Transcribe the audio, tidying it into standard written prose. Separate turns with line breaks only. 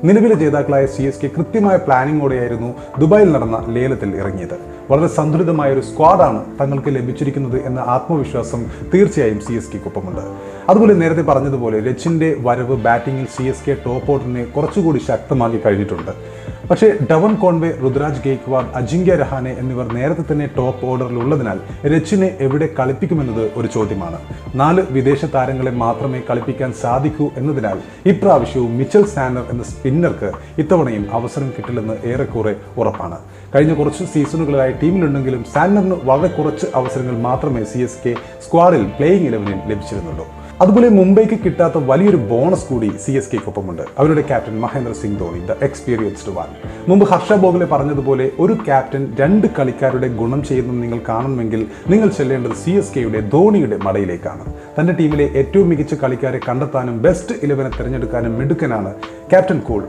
നിലവിലെ ജേതാക്കളായ CSK കൃത്യമായ പ്ലാനിങ്ങോടെയായിരുന്നു ദുബായിൽ നടന്ന ലേലത്തിൽ ഇറങ്ങിയത്. വളരെ സന്തുലിതമായ ഒരു സ്ക്വാഡാണ് തങ്ങൾക്ക് ലഭിച്ചിരിക്കുന്നത് എന്ന ആത്മവിശ്വാസം തീർച്ചയായും CSKക്കൊപ്പമുണ്ട്. അതുപോലെ നേരത്തെ പറഞ്ഞതുപോലെ രച്ചിന്റെ വരവ് ബാറ്റിംഗിൽ CSK ടോപ്പ് ഓർഡറിനെ കുറച്ചുകൂടി ശക്തമാക്കി കഴിഞ്ഞിട്ടുണ്ട്. പക്ഷേ ഡവൻ കോൺവേ, ഋതുരാജ് ഗെയ്ക്വാഡ്, അജിങ്ക്യ രഹാനെ എന്നിവർ നേരത്തെ തന്നെ ടോപ്പ് ഓർഡറിലുള്ളതിനാൽ രച്ചിനെ എവിടെ കളിപ്പിക്കുമെന്നത് ഒരു ചോദ്യമാണ്. 4 വിദേശ താരങ്ങളെ മാത്രമേ കളിപ്പിക്കാൻ സാധിക്കൂ എന്നതിനാൽ ഇപ്രാവശ്യവും മിച്ചൽ സാൻഡർ എന്ന സ്പിന്നർക്ക് ഇത്തവണയും അവസരം കിട്ടില്ലെന്ന് ഏറെക്കുറെ ഉറപ്പാണ്. കഴിഞ്ഞ കുറച്ച് സീസണുകളായി ടീമിലുണ്ടെങ്കിലും സാൻഡറിന് വളരെ കുറച്ച് അവസരങ്ങൾ മാത്രമേ CSK സ്ക്വാഡിൽ പ്ലേയിങ് 11-ൽ ലഭിച്ചിരുന്നുള്ളൂ. അതുപോലെ മുംബൈക്ക് കിട്ടാത്ത വലിയൊരു ബോണസ് കൂടി CSKക്കൊപ്പമുണ്ട്. അവരുടെ captain Mahendra Singh Dhoni, the experienced one. മുമ്പ് ഹർഷ ബോഗ്ലെ പറഞ്ഞതുപോലെ ഒരു ക്യാപ്റ്റൻ 2 കളിക്കാരുടെ ഗുണം ചെയ്യുന്നത് നിങ്ങൾ കാണണമെങ്കിൽ നിങ്ങൾ ചെല്ലേണ്ടത് CSKയുടെ ധോണിയുടെ മടയിലേക്കാണ്. തന്റെ ടീമിലെ ഏറ്റവും മികച്ച കളിക്കാരെ കണ്ടെത്താനും ബെസ്റ്റ് 11 തിരഞ്ഞെടുക്കാനും മിടുക്കനാണ് ക്യാപ്റ്റൻ കൂൾ.